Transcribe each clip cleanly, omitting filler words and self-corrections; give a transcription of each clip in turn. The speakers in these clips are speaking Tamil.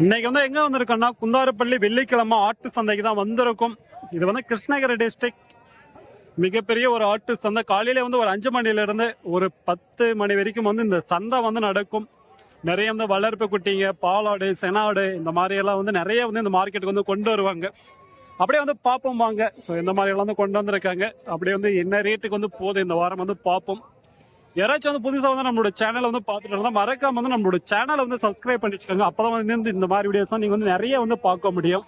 இன்னைக்கு வந்து எங்க வந்திருக்கோம்னா குந்தாரப்பள்ளி வெள்ளிக்கிழமை ஆட்டு சந்தைக்கு தான் வந்திருக்கும். இது வந்து கிருஷ்ணகிரி டிஸ்ட்ரிக்ட் மிகப்பெரிய ஒரு ஆட்டு சந்தை. காலையில வந்து ஒரு 5 மணில இருந்து ஒரு 10 மணி வரைக்கும் வந்து இந்த சந்தை வந்து நடக்கும். நிறைய வந்து வளர்ப்பு குட்டிங்க, பாலாடு, செனாடு இந்த மாதிரி எல்லாம் வந்து நிறைய வந்து இந்த மார்க்கெட்டுக்கு வந்து கொண்டு வருவாங்க. அப்படியே வந்து பார்ப்போம் வாங்க. ஸோ இந்த மாதிரி எல்லாம் வந்து கொண்டு வந்திருக்காங்க. அப்படியே வந்து என்ன ரேட்டுக்கு வந்து போகுது இந்த வாரம் வந்து பார்ப்போம். யாராச்சும் வந்து புதுசாக வந்து நம்மளோட சேனலை வந்து பார்த்துட்டு இருந்தால் மறக்காம வந்து நம்மளோட சேனலை வந்து சப்ஸ்கிரைப் பண்ணி வச்சுக்கோங்க. அப்பதான் வந்து இந்த மாதிரி வீடியோஸ் தான் நீங்க வந்து நிறைய வந்து பார்க்க முடியும்.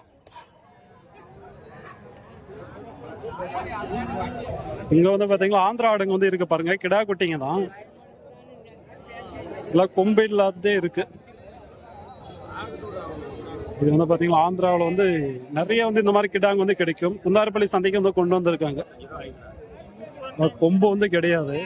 இங்க வந்து பாத்தீங்கன்னா ஆந்திரா ஆடுங்க வந்து இருக்கு பாருங்க. கிடா குட்டிங்க தான் எல்லாம் கொம்பு இல்லாததே இருக்கு. இது வந்து பாத்தீங்கன்னா ஆந்திராவில் வந்து நிறைய வந்து இந்த மாதிரி கிடாங்க வந்து கிடைக்கும். குந்தாரப்பள்ளி சந்தைக்கு வந்து கொண்டு வந்திருக்காங்க. கொம்பு வந்து கிடையாது.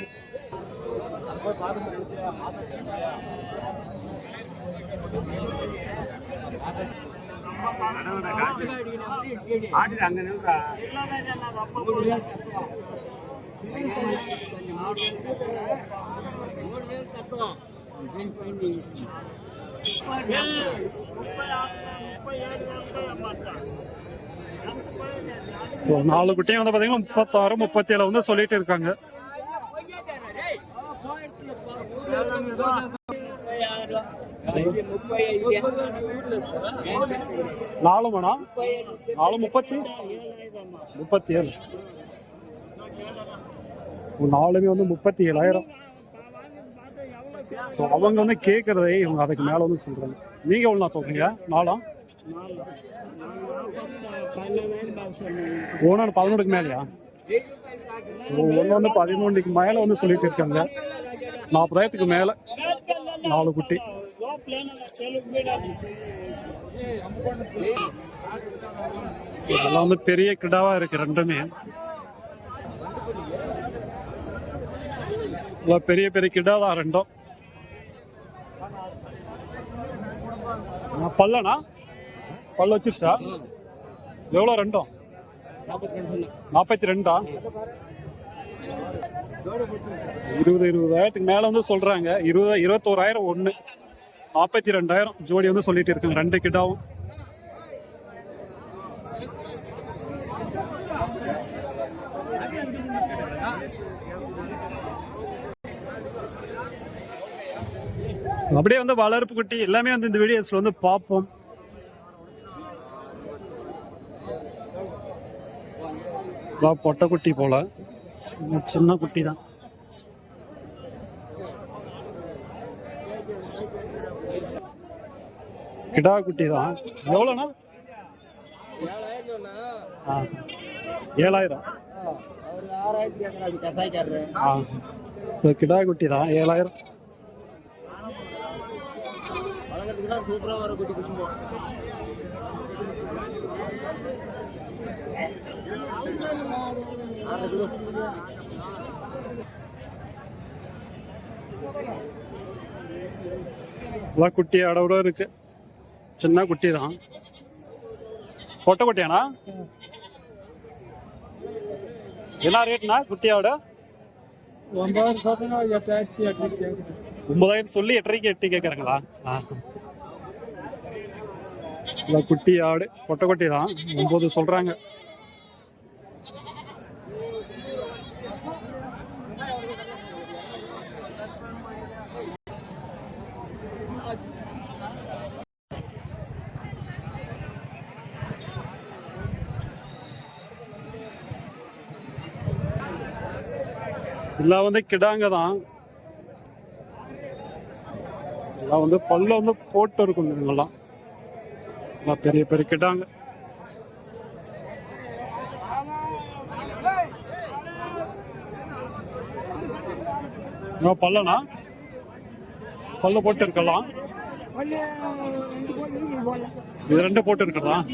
நாலு குட்டியும் வந்து பாத்தீங்கன்னா 36, 37 வந்து சொல்லிட்டு இருக்காங்க. நாலு மணா 37 நாலுமே வந்து 37,000. அவங்க வந்து கேட்கறதை இவங்க அதுக்கு மேல வந்து சொல்றாங்க. நீங்க எவ்வளோ சொல்றீங்க? நாலாம் 11க்கு மேலையா? ஒன்று வந்து 13க்கு மேல வந்து சொல்லிட்டு இருக்காங்க. 40,000க்கு மேல 4 குட்டி. இதெல்லாம் வந்து பெரிய கிடாவா இருக்கு. ரெண்டுமே பெரிய பெரிய கிடா தான் ரெண்டும். பல்லனா பல்ல வச்சிருச்சா? எவ்வளோ ரெண்டும்? 42. 20,000க்கு மேல வந்து சொல்றாங்க. 21,000 ஒண்ணு, 42,000 ஜோடி வந்து சொல்லிட்டு இருக்காங்க. ரெண்டு கிடாவும் அப்படியே வந்து வளர்ப்பு குட்டி எல்லாமே வந்து இந்த வீடியோஸ்ல வந்து பார்ப்போம். பொட்டை குட்டி போல சின்ன குட்டி தான். கிடா குட்டி தான். எவ்வளோண்ணா? 7,000. கிடா குட்டி தான் 7,000. சூப்பரா வர குட்டி குசும்போ. குட்டி அடவோட இருக்கு. சின்ன குட்டி தான். பொட்டை குட்டியாண்ணா? என்ன ரேட்னா குட்டியோட? 9,000 சொல்லி 8,500 8 கேட்கறாங்களா? குட்டி ஆடு பொட்டை குட்டி தான். 9 சொல்றாங்க. எல்லாம் வந்து கிடாங்க தான். எல்லாம் வந்து பல்ல வந்து போட்டு இருக்கும். இதுங்கெல்லாம் பெரிய பெரிய கிடாங்க. பல்லனா பல்ல போட்டு இருக்கலாம். இது ரெண்டு போட்டு இருக்கலாம்.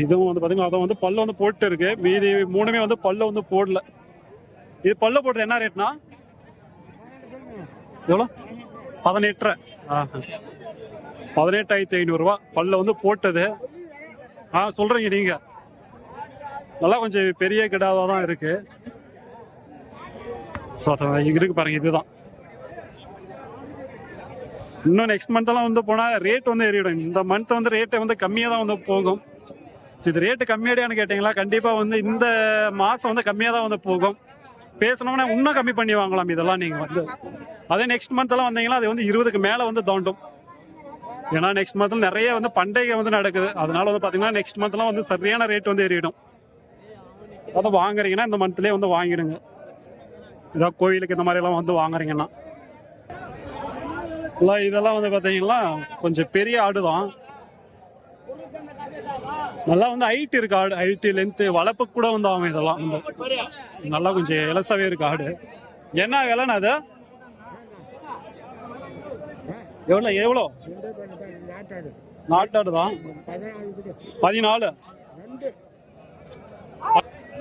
இதுவும் வந்து பாத்தீங்கன்னா அதை வந்து பல்ல வந்து போட்டு இருக்கு. மீதி 3மே வந்து பல்ல வந்து போடல. இது பல்ல போடுறது என்ன ரேட்னா? எவ்வளோ? 18. 18,500 பல்ல வந்து போட்டது. சொல்றீங்க நீங்க. நல்லா கொஞ்சம் பெரிய கிடாவா தான் இருக்கு. இருக்கு பாருங்க. இதுதான் இன்னும் நெக்ஸ்ட் மந்த்லாம் வந்து போனால் ரேட் வந்து ஏறிடும். இந்த மந்த் வந்து ரேட்டை வந்து கம்மியாக தான் வந்து போகும். ஸோ இது ரேட்டு கம்மியாடியான்னு கேட்டிங்களா, கண்டிப்பாக வந்து இந்த மாதம் வந்து கம்மியாக தான் வந்து போகும். பேசணும்னா இன்னும் கம்மி பண்ணி வாங்கலாம் இதெல்லாம் நீங்கள் வந்து. அதே நெக்ஸ்ட் மந்த்லாம் வந்தீங்கன்னா அது வந்து 20க்கு மேலே வந்து தாண்டும். ஏன்னா நெக்ஸ்ட் மந்த்ல நிறைய வந்து பண்டிகை வந்து நடக்குது. அதனால வந்து பார்த்தீங்கன்னா நெக்ஸ்ட் மந்த்லாம் வந்து சரியான ரேட் வந்து ஏறிடும். அதை வாங்குறீங்கன்னா இந்த மந்த்லேயே வந்து வாங்கிடுங்க. இதான் கோவிலுக்கு இந்த மாதிரிலாம் வந்து வாங்குறீங்கன்னா. இதெல்லாம் வந்து பார்த்தீங்கன்னா கொஞ்சம் பெரிய ஆடு தான். நல்லா வந்து ஹைட் இருக்கு ஆடு, ஹைட்டு லென்த்து வளர்ப்பு கூட வந்து ஆகும். இதெல்லாம் வந்து நல்லா கொஞ்சம் இலசாவே இருக்கு ஆடு. என்ன விலைண்ணா அது? எவ்வளோ? நாட்டாடு தான் 14.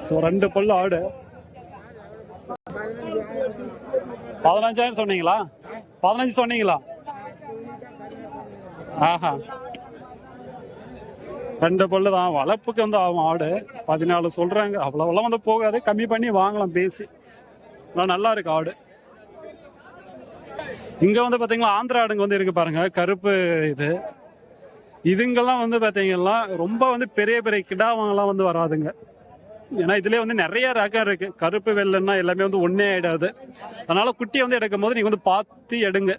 ஸோ 2 பல்லு ஆடு 15,000 சொன்னீங்களா? 15 சொன்னீங்களா? ஆஹா, 2 பல்லு தான். வளர்ப்புக்கு வந்து ஆகும் ஆடு. 14 சொல்றாங்க. அவ்வளோவெல்லாம் வந்து போகாது, கம்மி பண்ணி வாங்கலாம் பேசி. நல்லா இருக்கு ஆடு. இங்க வந்து பாத்தீங்கன்னா ஆந்திரா ஆடுங்க வந்து இருக்கு பாருங்க, கருப்பு. இதுங்கெல்லாம் வந்து பாத்தீங்கன்னா ரொம்ப வந்து பெரிய பெரிய கிடாவங்கெல்லாம் வந்து வராதுங்க. ஏன்னா இதுலயே வந்து நிறைய ரகம் இருக்கு. கருப்பு வெள்ளைன்னா எல்லாமே வந்து ஒன்னே ஆயிடாது. அதனால குட்டியை வந்து எடுக்கும் போது நீங்க வந்து பார்த்து எடுங்க.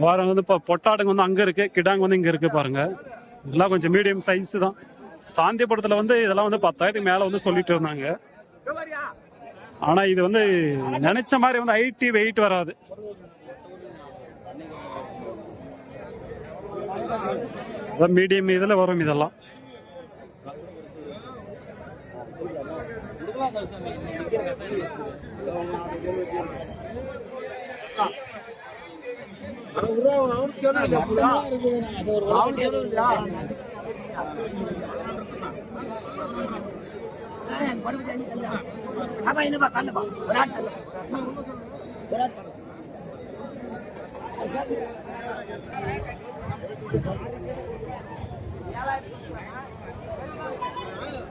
வாரம் வந்து இப்போ பொட்டாடுங்க வந்து அங்க இருக்கு, கிடாங்க வந்து இங்க இருக்கு பாருங்க. இதெல்லாம் கொஞ்சம் மீடியம் சைஸ் தான். சாந்திபுரத்துல வந்து இதெல்லாம் வந்து 10,000க்கு மேல வந்து சொல்லிட்டு இருந்தாங்க. ஆனா இது வந்து நினைச்ச மாதிரி வந்து ஹைட் வெயிட் வராது. மீடியம் இதுல வரும் இதெல்லாம்.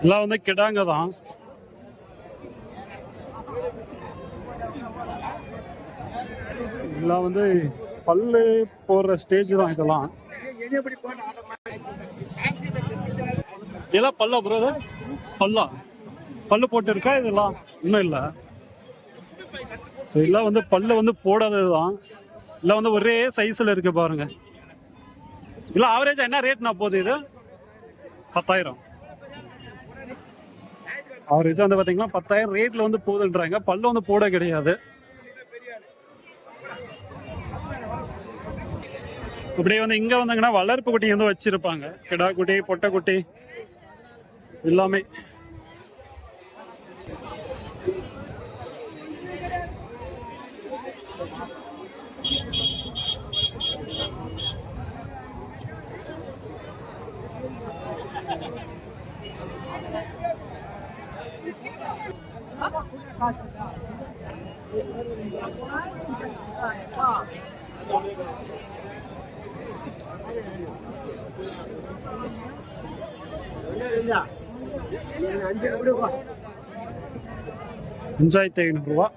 எல்லாம் வந்து கிடாங்க தான். எல்லாம் வந்து பல்லு போடுற ஸ்டேஜ் தான் இதெல்லாம். இதெல்லாம் பல்லா ப்ரோ? பல்லு போட்டு இருக்கா இதெல்லாம்? இன்னும் இல்லை. ஸோ எல்லாம் வந்து பல்லு வந்து போடாதது தான். இல்லை வந்து ஒரே சைஸில் இருக்கு பாருங்க. இல்லை ஆவரேஜா என்ன ரேட்னா போகுது இது? 10,000 ஆவரேஜா வந்து பார்த்தீங்கன்னா 10,000 ரேட்ல வந்து போகுதுன்றாங்க. பல்லு வந்து போட கிடையாது. அப்படியே வந்து இங்க வந்தாங்கன்னா வளர்ப்பு குட்டி வந்து வச்சிருப்பாங்க. கிடா குட்டி, பொட்டை குட்டி எல்லாமே. $5,500.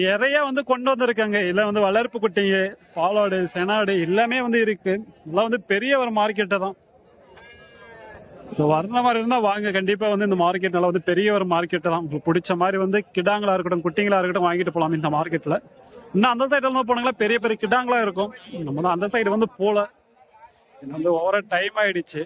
நிறைய வந்து கொண்டு வந்திருக்காங்க. இல்லை வந்து வளர்ப்பு குட்டிங்க, பாலாடு, செனாடு எல்லாமே வந்து இருக்கு. எல்லாம் வந்து பெரிய ஒரு மார்க்கெட்டு தான். ஸோ வர்ற மாதிரி இருந்தால் வாங்க. கண்டிப்பாக வந்து இந்த மார்க்கெட் நல்லா வந்து பெரிய ஒரு மார்க்கெட்டு தான். உங்களுக்கு பிடிச்ச மாதிரி வந்து கிடாங்களா இருக்கட்டும், குட்டிங்களா இருக்கட்டும் வாங்கிட்டு போகலாம் இந்த மார்க்கெட்டில். இன்னும் அந்த சைடில் வந்து போனாங்களா பெரிய பெரிய கிடாங்களா இருக்கும். நம்ம தான் அந்த சைடு வந்து போகல. இன்னும் வந்து ஓவர டைம் ஆயிடுச்சு.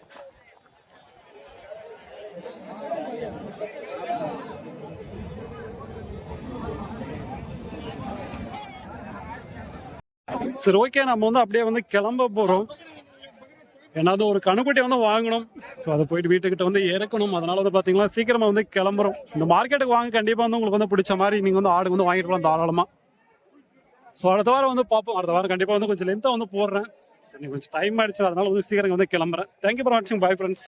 சரி, ஓகே, நம்ம வந்து அப்படியே வந்து கிளம்ப போறோம். ஏன்னா ஒரு கணுக்குட்டி வந்து வாங்கணும். ஸோ அதை போயிட்டு வீட்டுக்கிட்ட வந்து இறக்கணும். அதனால வந்து பாத்தீங்கன்னா சீக்கிரமா வந்து கிளம்புறோம். இந்த மார்க்கெட்டுக்கு வாங்க கண்டிப்பா வந்து உங்களுக்கு வந்து பிடிச்ச மாதிரி நீங்க வந்து ஆடு வந்து வாங்கிட்டு போகலாம் தாராளமா. ஸோ அடுத்த வாரம் வந்து பார்ப்போம். அடுத்த வாரம் கண்டிப்பா வந்து கொஞ்சம் லென்த்தா வந்து போடுறேன். சரி, கொஞ்சம் டைம் ஆயிடுச்சு. அதனால வந்து சீக்கிரம் வந்து கிளம்புறேன். தேங்க்யூ ஃபார் வாட்சிங். Bye friends.